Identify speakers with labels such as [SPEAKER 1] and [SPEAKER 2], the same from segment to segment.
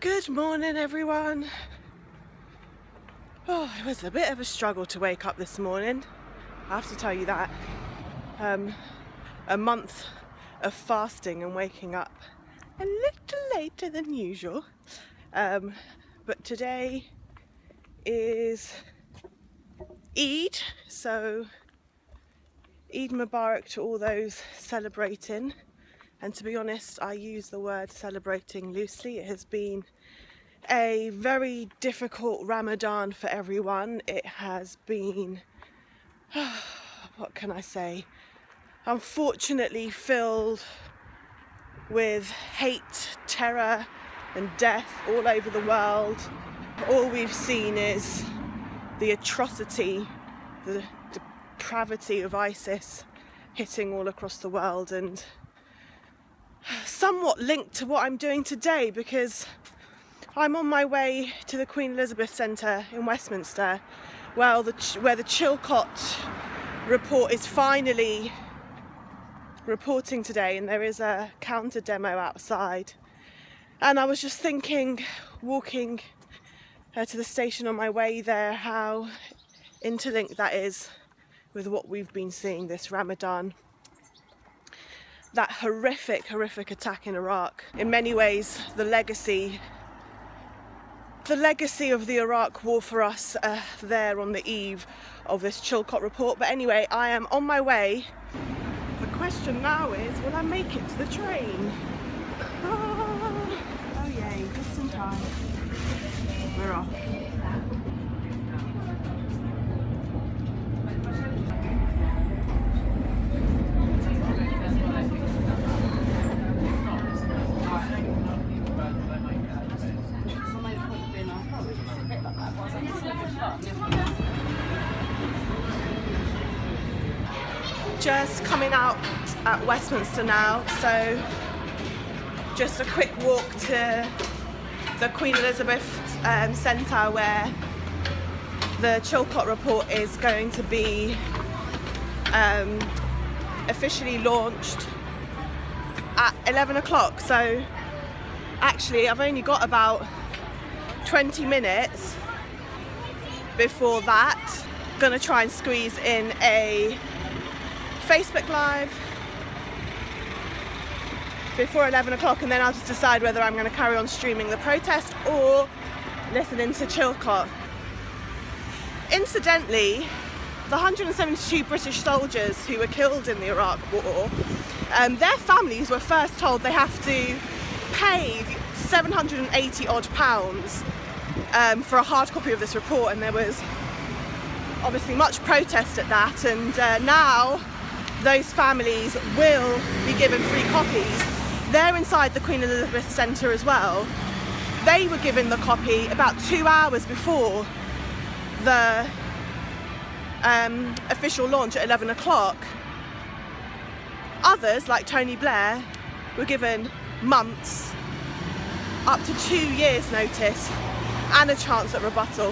[SPEAKER 1] Good morning, everyone. Oh, it was a bit of a struggle to wake up this morning, I have to tell you that. A month of fasting and waking up a little later than usual. But today is Eid, so Eid Mubarak to all those celebrating. And to be honest, I use the word celebrating loosely. It has been a very difficult Ramadan for everyone. It has been, what can I say, unfortunately filled with hate, terror and death all over the world. All we've seen is the atrocity, the depravity of ISIS hitting all across the world, and somewhat linked to what I'm doing today because I'm on my way to the Queen Elizabeth Centre in Westminster, where the Chilcot Report is finally reporting today, and there is a counter demo outside. And I was just thinking, walking to the station on my way there, how interlinked that is with what we've been seeing this Ramadan. That horrific attack in Iraq. In many ways, the legacy of the Iraq war for us there on the eve of this Chilcot Report. But anyway, I am on my way. The question now is, will I make it to the train? Oh yay, just in time. We're off. Just coming out at Westminster now, so just a quick walk to the Queen Elizabeth Centre, where the Chilcot Report is going to be officially launched at 11 o'clock. So actually I've only got about 20 minutes before that. Gonna try and squeeze in a Facebook Live before 11 o'clock, and then I'll just decide whether I'm going to carry on streaming the protest or listening to Chilcot. Incidentally, the 172 British soldiers who were killed in the Iraq War, their families were first told they have to pay 780 odd pounds for a hard copy of this report, and there was obviously much protest at that, and now those families will be given free copies. They're inside the Queen Elizabeth Centre as well. They were given the copy about 2 hours before the official launch at 11 o'clock. Others, like Tony Blair, were given months, up to 2 years notice, and a chance at rebuttal.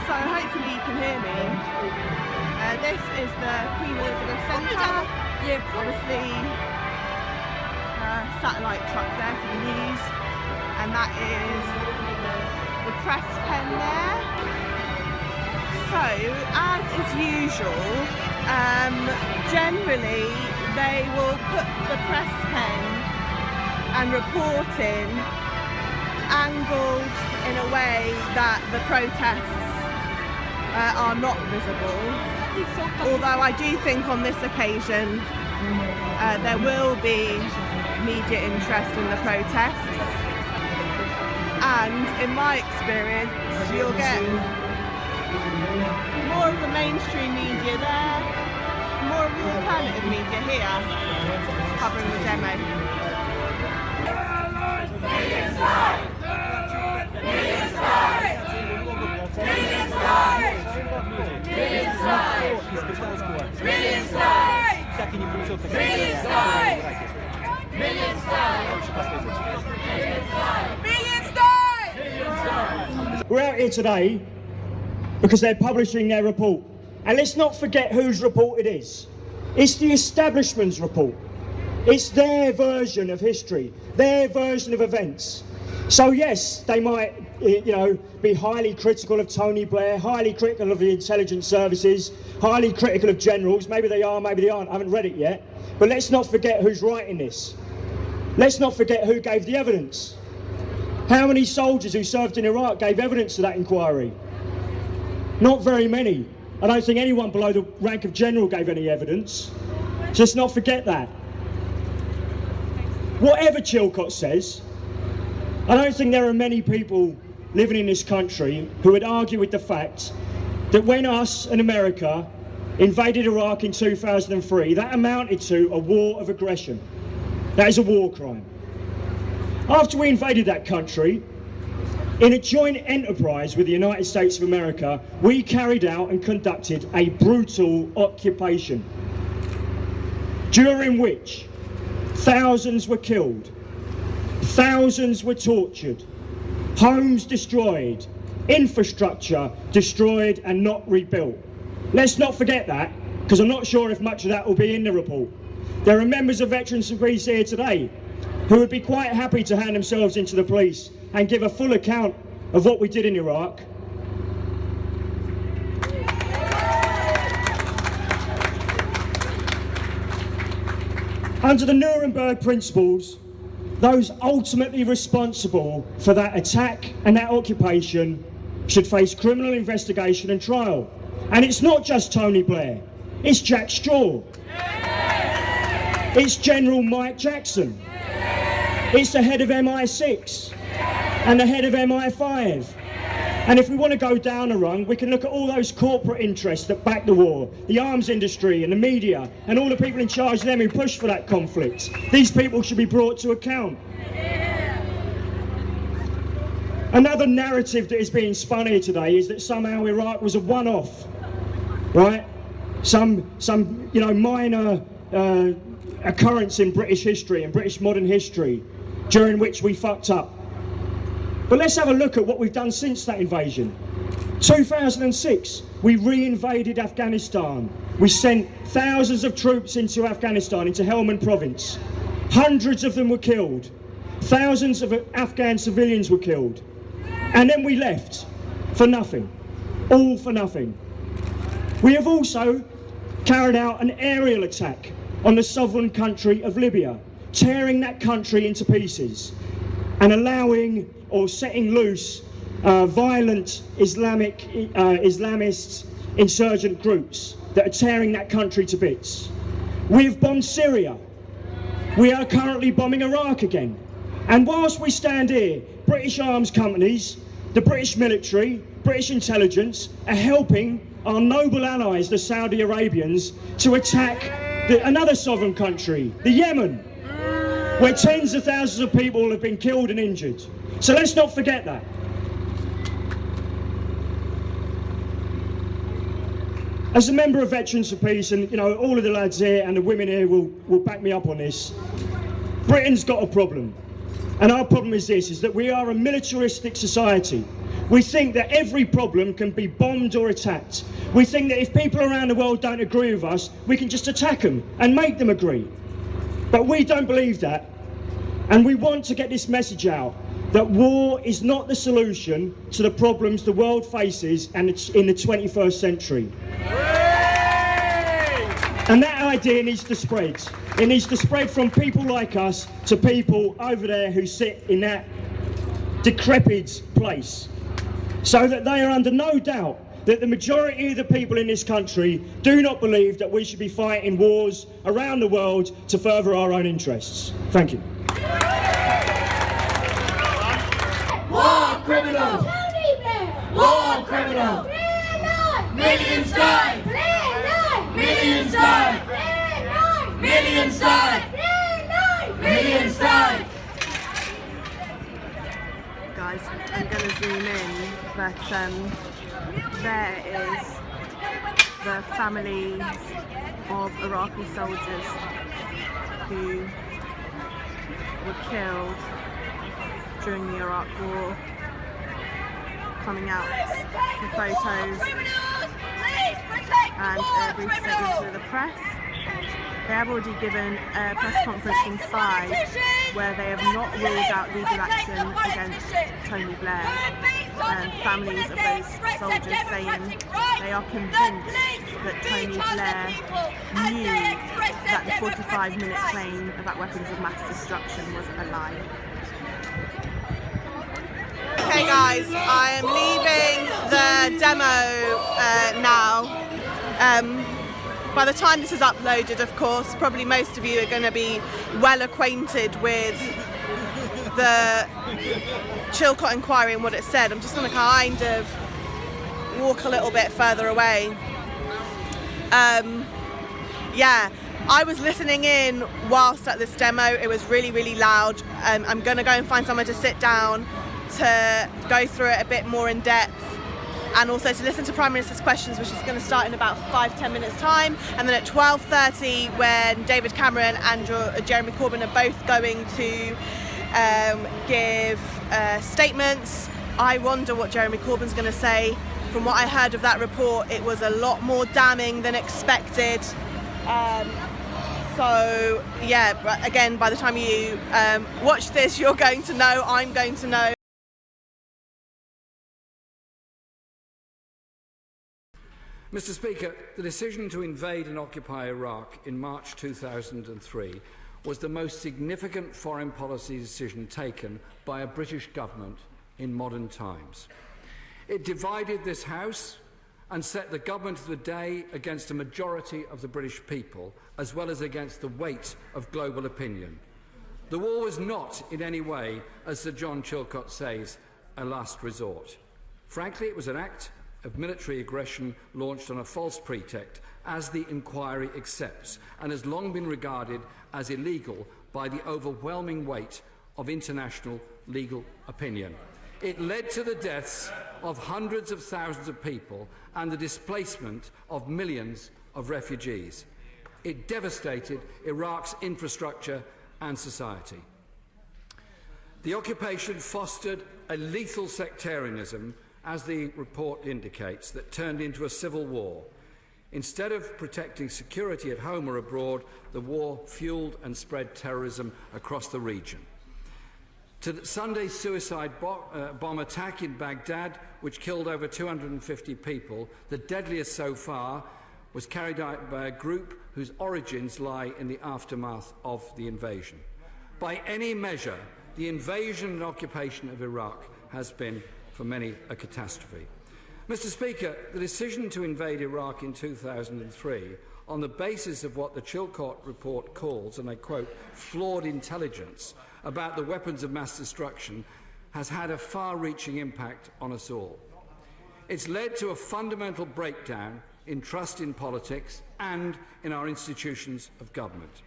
[SPEAKER 1] So hopefully you can hear me. This is the Queen Elizabeth Centre. Obviously, satellite truck there for the news, and that is the press pen there. So, as is usual, generally they will put the press pen and reporting angled in a way that the protests are not visible. Although I do think on this occasion there will be media interest in the protests, and in my experience you'll get more of the mainstream media there, more of the alternative media here covering the demo.
[SPEAKER 2] We're out here today because they're publishing their report. And let's not forget whose report it is. It's the establishment's report. It's their version of history, their version of events. So yes, they might, be highly critical of Tony Blair, highly critical of the intelligence services, highly critical of generals. Maybe they are, maybe they aren't. I haven't read it yet. But let's not forget who's writing this. Let's not forget who gave the evidence. How many soldiers who served in Iraq gave evidence to that inquiry? Not very many. I don't think anyone below the rank of general gave any evidence. So let's not forget that. Whatever Chilcot says, I don't think there are many people living in this country who would argue with the fact that when us and America invaded Iraq in 2003, that amounted to a war of aggression. That is a war crime. After we invaded that country, in a joint enterprise with the United States of America, we carried out and conducted a brutal occupation, during which thousands were killed, thousands were tortured, homes destroyed, infrastructure destroyed and not rebuilt. Let's not forget that, because I'm not sure if much of that will be in the report. There are members of Veterans for Peace here today who would be quite happy to hand themselves into the police and give a full account of what we did in Iraq. Under the Nuremberg principles, those ultimately responsible for that attack and that occupation should face criminal investigation and trial. And it's not just Tony Blair, it's Jack Straw, it's General Mike Jackson, it's the head of MI6 and the head of MI5. And if we want to go down a rung, we can look at all those corporate interests that back the war, the arms industry and the media, and all the people in charge of them who push for that conflict. These people should be brought to account. Another narrative that is being spun here today is that somehow Iraq was a one-off, right? Some minor occurrence in British history and British modern history during which we fucked up. But let's have a look at what we've done since that invasion. 2006, we re-invaded Afghanistan. We sent thousands of troops into Afghanistan, into Helmand province. Hundreds of them were killed. Thousands of Afghan civilians were killed. And then we left for nothing. All for nothing. We have also carried out an aerial attack on the sovereign country of Libya, tearing that country into pieces and allowing or setting loose violent Islamist insurgent groups that are tearing that country to bits. We have bombed Syria. We are currently bombing Iraq again. And whilst we stand here, British arms companies, the British military, British intelligence are helping our noble allies, the Saudi Arabians, to attack another sovereign country, the Yemen, where tens of thousands of people have been killed and injured. So let's not forget that. As a member of Veterans for Peace, and all of the lads here and the women here will back me up on this, Britain's got a problem. And our problem is this, is that we are a militaristic society. We think that every problem can be bombed or attacked. We think that if people around the world don't agree with us, we can just attack them and make them agree. But we don't believe that. And we want to get this message out, that war is not the solution to the problems the world faces and it's in the 21st century. And that idea needs to spread. It needs to spread from people like us to people over there who sit in that decrepit place, so that they are under no doubt that the majority of the people in this country do not believe that we should be fighting wars around the world to further our own interests. Thank you.
[SPEAKER 3] War criminal! War criminal! Millions died! Millions died! Millions died! Millions died!
[SPEAKER 1] Guys, I'm going to zoom in, but there is the families of Iraqi soldiers who were killed during the Iraq War, coming out for photos and brief statements to the press. They have already given a press conference inside where they have not ruled out legal action against Tony Blair. Families of those soldiers saying they are convinced that Tony Blair knew that the 45-minute claim about weapons of mass destruction was a lie. Okay guys, I am leaving the demo now. By the time this is uploaded, of course, probably most of you are going to be well acquainted with the Chilcot inquiry and what it said. I'm just going to kind of walk a little bit further away. Yeah, I was listening in whilst at this demo. It was really, really loud. I'm going to go and find somewhere to sit down to go through it a bit more in depth, and also to listen to Prime Minister's questions, which is going to start in about 5-10 minutes time. And then at 12:30, when David Cameron and Jeremy Corbyn are both going to give statements, I wonder what Jeremy Corbyn's going to say. From what I heard of that report, it was a lot more damning than expected. So yeah, again, by the time you watch this, you're going to know, I'm going to know.
[SPEAKER 4] Mr. Speaker, the decision to invade and occupy Iraq in March 2003 was the most significant foreign policy decision taken by a British government in modern times. It divided this House and set the government of the day against a majority of the British people, as well as against the weight of global opinion. The war was not in any way, as Sir John Chilcot says, a last resort. Frankly, it was an act of military aggression launched on a false pretext, as the inquiry accepts, and has long been regarded as illegal by the overwhelming weight of international legal opinion. It led to the deaths of hundreds of thousands of people and the displacement of millions of refugees. It devastated Iraq's infrastructure and society. The occupation fostered a lethal sectarianism, as the report indicates, that turned into a civil war. Instead of protecting security at home or abroad, the war fuelled and spread terrorism across the region. To Sunday's suicide bomb attack in Baghdad, which killed over 250 people, the deadliest so far, was carried out by a group whose origins lie in the aftermath of the invasion. By any measure, the invasion and occupation of Iraq has been, for many, a catastrophe. Mr. Speaker, the decision to invade Iraq in 2003 on the basis of what the Chilcot Report calls, and I quote, flawed intelligence about the weapons of mass destruction has had a far-reaching impact on us all. It's led to a fundamental breakdown in trust in politics and in our institutions of government.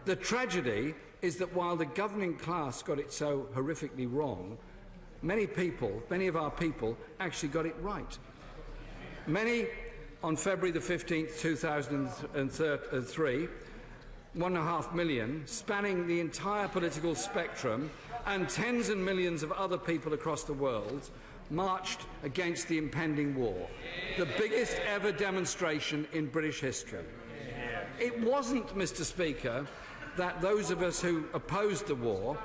[SPEAKER 4] The tragedy is that while the governing class got it so horrifically wrong, many of our people actually got it right. Many, on February the 15th, 2003, 1.5 million, spanning the entire political spectrum, and tens and millions of other people across the world, marched against the impending war, the biggest ever demonstration in British history. It wasn't, Mr. Speaker, that those of us who opposed the war,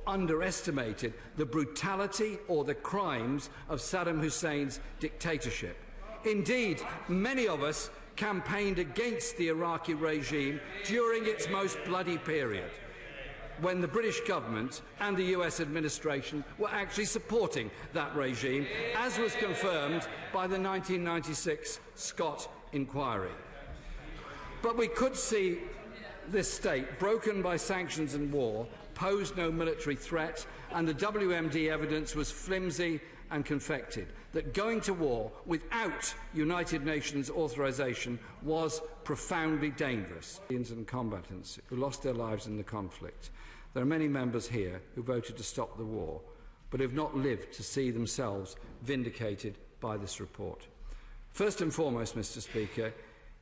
[SPEAKER 4] underestimated the brutality or the crimes of Saddam Hussein's dictatorship. Indeed, many of us campaigned against the Iraqi regime during its most bloody period, when the British government and the US administration were actually supporting that regime, as was confirmed by the 1996 Scott inquiry. But we could see this state, broken by sanctions and war, posed no military threat, and the WMD evidence was flimsy and confected, that going to war without United Nations authorization was profoundly dangerous. And combatants who lost their lives in the conflict. There are many members here who voted to stop the war, but have not lived to see themselves vindicated by this report. First and foremost, Mr. Speaker,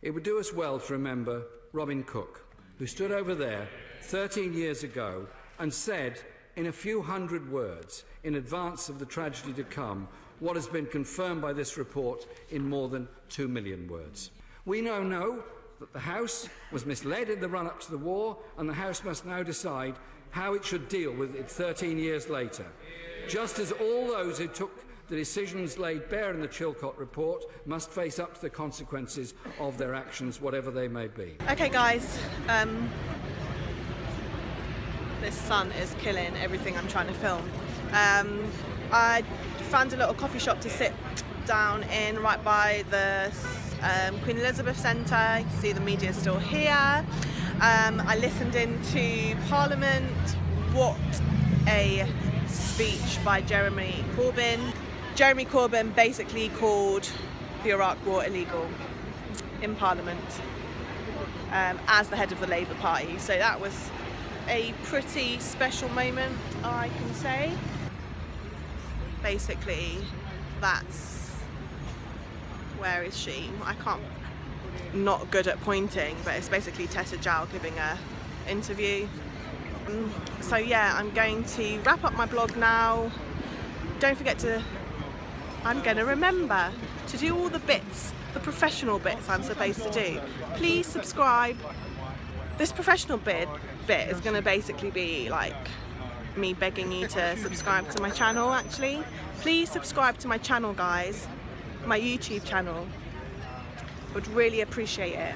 [SPEAKER 4] it would do us well to remember Robin Cook, who stood over there 13 years ago and said, in a few hundred words, in advance of the tragedy to come, what has been confirmed by this report in more than 2 million words. We now know that the House was misled in the run-up to the war, and the House must now decide how it should deal with it 13 years later, just as all those who took the decisions laid bare in the Chilcot Report must face up to the consequences of their actions, whatever they may be.
[SPEAKER 1] Okay guys, this sun is killing everything I'm trying to film. I found a little coffee shop to sit down in right by the Queen Elizabeth Centre. You can see the media is still here. I listened into Parliament. What a speech by Jeremy Corbyn. Jeremy Corbyn basically called the Iraq War illegal in Parliament as the head of the Labour Party. So that was a pretty special moment, I can say. Basically, that's... where is she? I can't... not good at pointing, but it's basically Tessa Jow giving an interview. So yeah, I'm going to wrap up my blog now. Don't forget to... I'm going to remember to do all the bits, the professional bits I'm supposed to do. Please subscribe. This professional bit is going to basically be like me begging you to subscribe to my channel, actually. Please subscribe to my channel, guys. My YouTube channel. Would really appreciate it.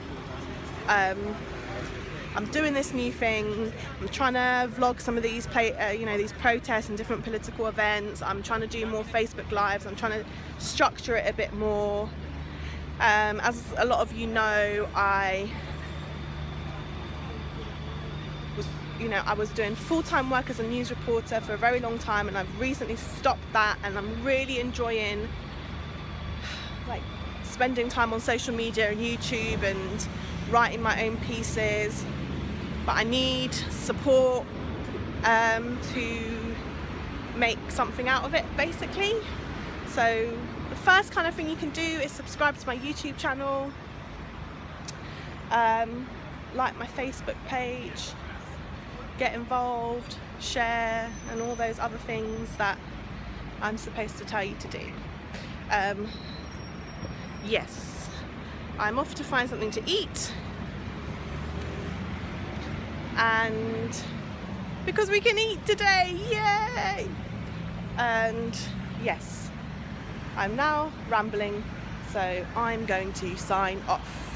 [SPEAKER 1] I'm doing this new thing. I'm trying to vlog some of these these protests and different political events. I'm trying to do more Facebook Lives. I'm trying to structure it a bit more. As a lot of you know, I was doing full-time work as a news reporter for a very long time, and I've recently stopped that, and I'm really enjoying like spending time on social media and YouTube and writing my own pieces. But I need support to make something out of it, basically. So the first kind of thing you can do is subscribe to my YouTube channel, like my Facebook page, get involved, share, and all those other things that I'm supposed to tell you to do. Yes, I'm off to find something to eat, and because we can eat today, yay! And yes, I'm now rambling, so I'm going to sign off.